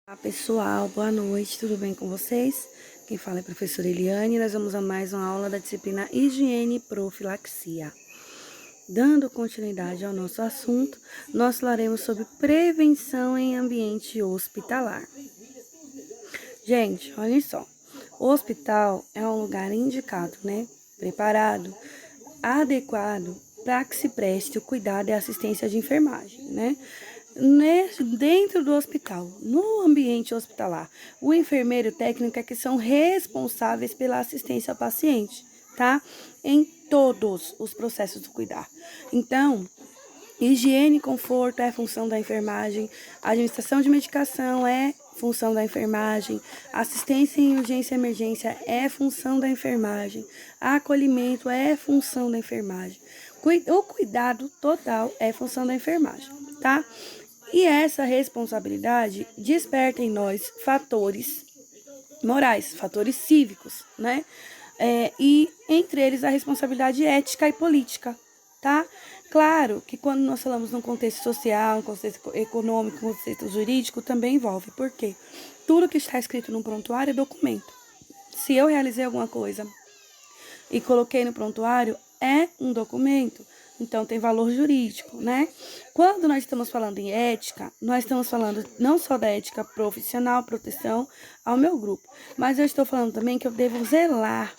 Olá pessoal, boa noite, tudo bem com vocês? Quem fala é a professora Eliane e nós vamos a mais uma aula da disciplina Higiene e Profilaxia. Dando continuidade ao nosso assunto, nós falaremos sobre prevenção em ambiente hospitalar. Gente, olhem só, o hospital é um lugar indicado, preparado, adequado para que se preste o cuidado e assistência de enfermagem, Dentro do hospital, no ambiente hospitalar, o enfermeiro e o técnico é que são responsáveis pela assistência ao paciente, tá? Em todos os processos do cuidar. Então, higiene e conforto é função da enfermagem, administração de medicação é função da enfermagem, assistência em urgência e emergência é função da enfermagem, acolhimento é função da enfermagem, o cuidado total é função da enfermagem, tá? E essa responsabilidade desperta em nós fatores morais, fatores cívicos, e entre eles a responsabilidade ética e política, tá? Claro que quando nós falamos num contexto social, num contexto econômico, num contexto jurídico, também envolve. Por quê? Tudo que está escrito no prontuário é documento. Se eu realizei alguma coisa e coloquei no prontuário, é um documento. Então, tem valor jurídico, Quando nós estamos falando em ética, nós estamos falando não só da ética profissional, proteção ao meu grupo, mas eu estou falando também que eu devo zelar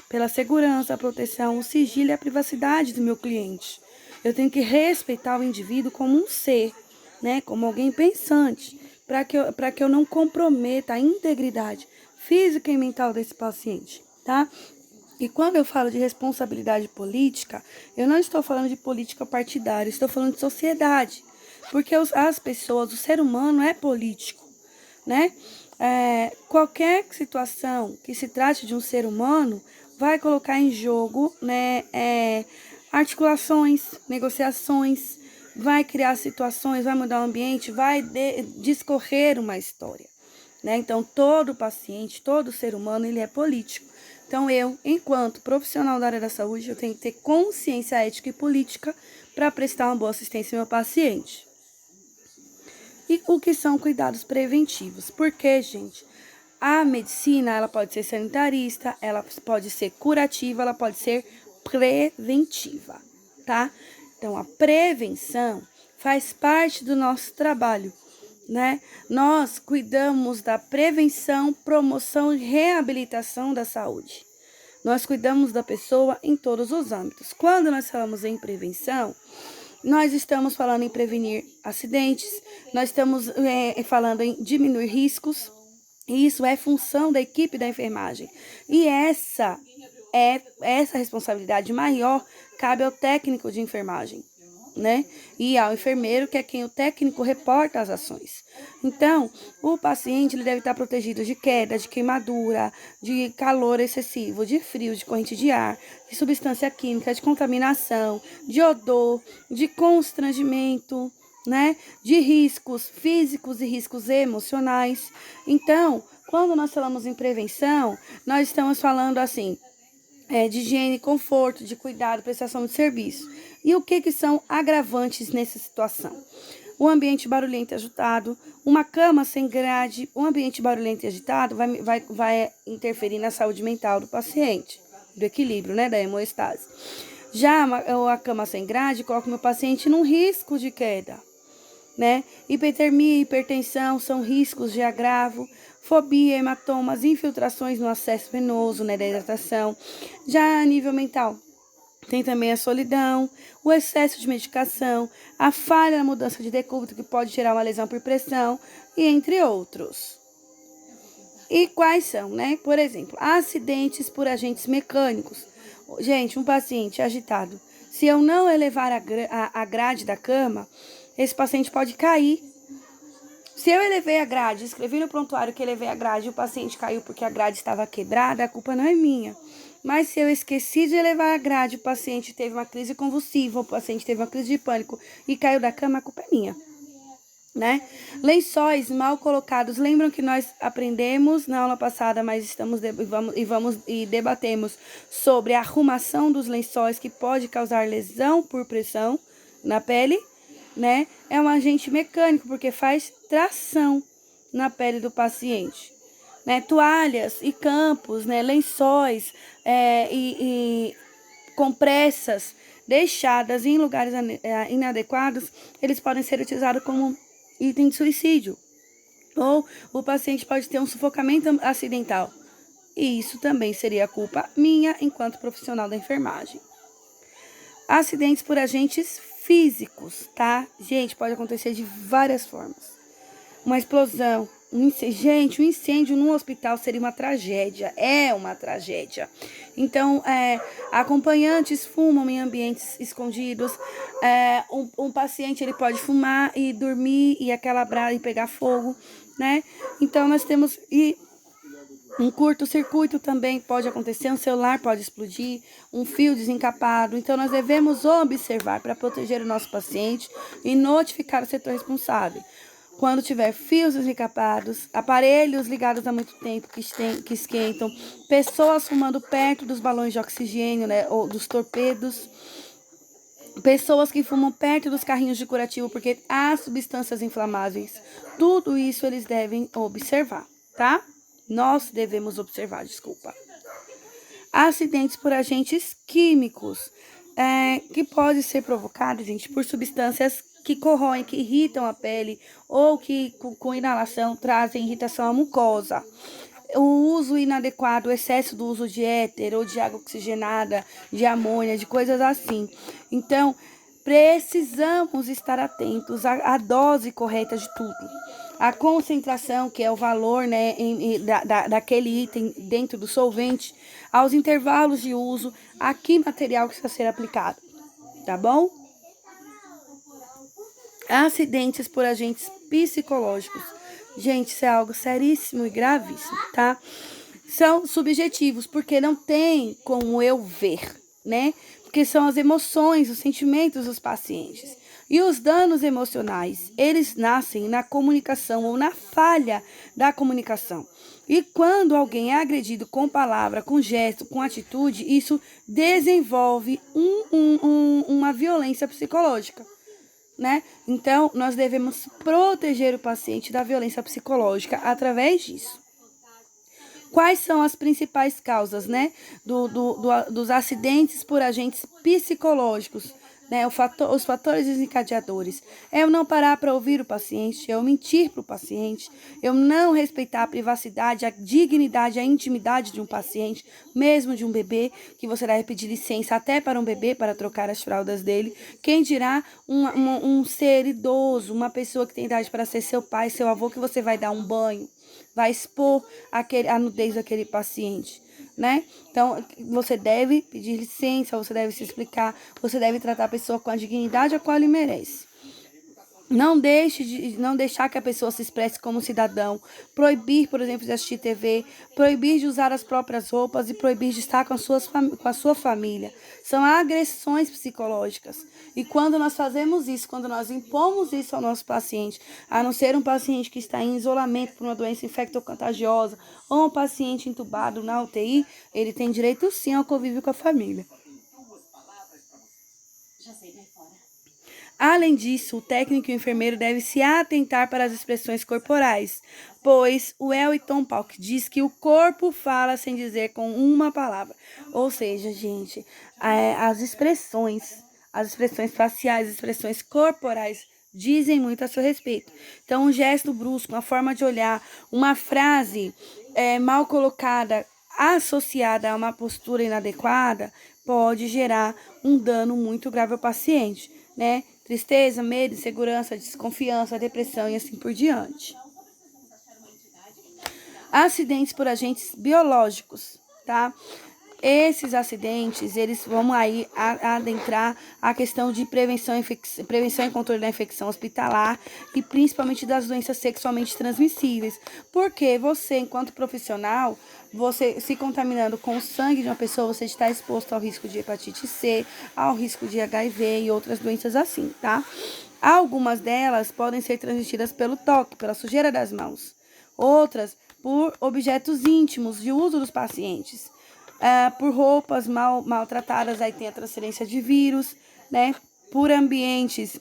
pela segurança, a proteção, o sigilo e a privacidade do meu cliente. Eu tenho que respeitar o indivíduo como um ser, como alguém pensante, para que eu não comprometa a integridade física e mental desse paciente, tá? E quando eu falo de responsabilidade política, eu não estou falando de política partidária, estou falando de sociedade. Porque as pessoas, o ser humano é político, qualquer situação que se trate de um ser humano vai colocar em jogo, articulações, negociações, vai criar situações, vai mudar o ambiente, vai discorrer uma história, Então, todo paciente, todo ser humano, ele é político. Então, eu, enquanto profissional da área da saúde, eu tenho que ter consciência ética e política para prestar uma boa assistência ao meu paciente. E o que são cuidados preventivos? Porque, gente, a medicina, ela pode ser sanitarista, ela pode ser curativa, ela pode ser preventiva, tá? Então, a prevenção faz parte do nosso trabalho, Nós cuidamos da prevenção, promoção e reabilitação da saúde. Nós cuidamos da pessoa em todos os âmbitos. Quando nós falamos em prevenção, nós estamos falando em prevenir acidentes, nós estamos falando em diminuir riscos, e isso é função da equipe da enfermagem. E essa responsabilidade maior cabe ao técnico de enfermagem, E ao enfermeiro, que é quem o técnico reporta as ações. Então, o paciente ele deve estar protegido de queda, de queimadura, de calor excessivo, de frio, de corrente de ar, de substância química, de contaminação, de odor, de constrangimento, de riscos físicos e riscos emocionais. Então, quando nós falamos em prevenção, nós estamos falando assim, de higiene, conforto, de cuidado, prestação de serviço. E o que são agravantes nessa situação? O ambiente barulhento e agitado, uma cama sem grade, um ambiente barulhento e agitado vai interferir na saúde mental do paciente, do equilíbrio, da hemoestase. Já a cama sem grade coloca o meu paciente num risco de queda, Hipertermia e hipertensão são riscos de agravo, fobia, hematomas, infiltrações no acesso venoso, da hidratação. Já a nível mental, tem também a solidão, o excesso de medicação, a falha na mudança de decúbito, que pode gerar uma lesão por pressão, e entre outros. E quais são, Por exemplo, acidentes por agentes mecânicos. Gente, um paciente agitado, se eu não elevar a grade da cama, esse paciente pode cair. Se eu elevei a grade, escrevi no prontuário que elevei a grade e o paciente caiu porque a grade estava quebrada, a culpa não é minha. Mas se eu esqueci de elevar a grade, o paciente teve uma crise convulsiva, o paciente teve uma crise de pânico e caiu da cama, a culpa é minha, Lençóis mal colocados. Lembram que nós aprendemos na aula passada, mas debatemos sobre a arrumação dos lençóis, que pode causar lesão por pressão na pele, É um agente mecânico, porque faz tração. na pele do paciente. Né? Toalhas e campos, né? Lençóis e compressas deixadas em lugares inadequados, eles podem ser utilizados como item de suicídio. Ou o paciente pode ter um sufocamento acidental. E isso também seria culpa minha enquanto profissional da enfermagem. Acidentes por agentes físicos, tá? Gente, pode acontecer de várias formas. Uma explosão, um incêndio num hospital seria uma tragédia, é uma tragédia. Então, acompanhantes fumam em ambientes escondidos, um paciente ele pode fumar e dormir e e pegar fogo, né? Então, nós temos um curto-circuito também pode acontecer, um celular pode explodir, um fio desencapado. Então, nós devemos observar para proteger o nosso paciente e notificar o setor responsável. Quando tiver fios desencapados, aparelhos ligados há muito tempo que esquentam, pessoas fumando perto dos balões de oxigênio, né, ou dos torpedos, pessoas que fumam perto dos carrinhos de curativo porque há substâncias inflamáveis. Tudo isso eles devem observar, tá? Nós devemos observar, desculpa. Acidentes por agentes químicos, que pode ser provocado, gente, por substâncias que corroem, que irritam a pele ou que com inalação trazem irritação à mucosa. O uso inadequado, o excesso do uso de éter ou de água oxigenada, de amônia, de coisas assim. Então, precisamos estar atentos à dose correta de tudo. A concentração, que é o valor, né, daquele item dentro do solvente, aos intervalos de uso, a que material que está sendo aplicado, tá bom? Acidentes por agentes psicológicos. Gente, isso é algo seríssimo e gravíssimo, tá? São subjetivos, porque não tem como eu ver, né? Porque são as emoções, os sentimentos dos pacientes. E os danos emocionais, eles nascem na comunicação ou na falha da comunicação. E quando alguém é agredido com palavra, com gesto, com atitude, isso desenvolve uma violência psicológica. Né? Então, nós devemos proteger o paciente da violência psicológica através disso. Quais são as principais causas, né, dos acidentes por agentes psicológicos? Né, os fatores desencadeadores. É eu não parar para ouvir o paciente, eu mentir para o paciente, eu não respeitar a privacidade, a dignidade, a intimidade de um paciente, mesmo de um bebê, que você deve pedir licença até para um bebê para trocar as fraldas dele. Quem dirá um ser idoso, uma pessoa que tem idade para ser seu pai, seu avô, que você vai dar um banho, vai expor a nudez daquele paciente, né? Então, você deve pedir licença, você deve se explicar, você deve tratar a pessoa com a dignidade a qual ele merece. Não deixar que a pessoa se expresse como cidadão, proibir, por exemplo, de assistir TV, proibir de usar as próprias roupas e proibir de estar com a sua família. São agressões psicológicas. E quando nós fazemos isso, quando nós impomos isso ao nosso paciente, a não ser um paciente que está em isolamento por uma doença infectocontagiosa ou um paciente entubado na UTI, ele tem direito sim ao convívio com a família. Além disso, o técnico e o enfermeiro devem se atentar para as expressões corporais, pois o Elton Pauk diz que o corpo fala sem dizer com uma palavra. Ou seja, gente, as expressões faciais, as expressões corporais dizem muito a seu respeito. Então, um gesto brusco, uma forma de olhar, uma frase mal colocada, associada a uma postura inadequada, pode gerar um dano muito grave ao paciente, né? Tristeza, medo, insegurança, desconfiança, depressão e assim por diante. Acidentes por agentes biológicos, tá? Esses acidentes, eles vão aí adentrar a questão de prevenção e controle da infecção hospitalar e principalmente das doenças sexualmente transmissíveis. Porque você, enquanto profissional, você se contaminando com o sangue de uma pessoa, você está exposto ao risco de hepatite C, ao risco de HIV e outras doenças assim, tá? Algumas delas podem ser transmitidas pelo toque, pela sujeira das mãos. Outras, por objetos íntimos de uso dos pacientes. Por roupas maltratadas, aí tem a transferência de vírus, né? Por ambientes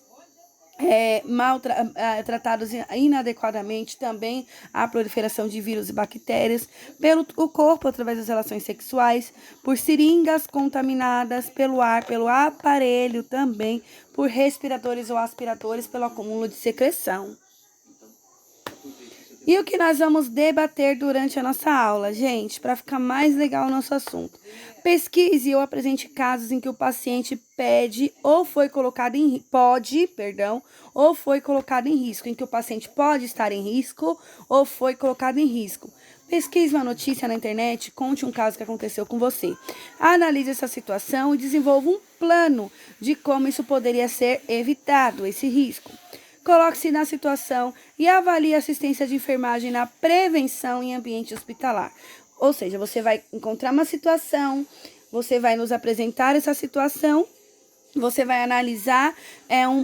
tratados inadequadamente, também a proliferação de vírus e bactérias pelo o corpo através das relações sexuais, por seringas contaminadas pelo ar, pelo aparelho também, por respiradores ou aspiradores, pelo acúmulo de secreção. E o que nós vamos debater durante a nossa aula, gente, para ficar mais legal o nosso assunto? Pesquise ou apresente casos em que o paciente ou foi colocado em risco, em que o paciente pode estar em risco ou foi colocado em risco. Pesquise uma notícia na internet, conte um caso que aconteceu com você. Analise essa situação e desenvolva um plano de como isso poderia ser evitado, esse risco. Coloque-se na situação e avalie a assistência de enfermagem na prevenção em ambiente hospitalar. Ou seja, você vai encontrar uma situação, você vai nos apresentar essa situação, você vai analisar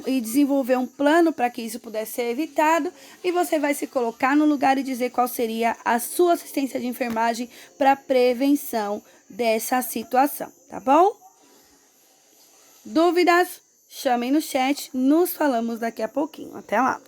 e desenvolver um plano para que isso pudesse ser evitado e você vai se colocar no lugar e dizer qual seria a sua assistência de enfermagem para prevenção dessa situação, tá bom? Dúvidas? Chamem no chat, nos falamos daqui a pouquinho. Até lá!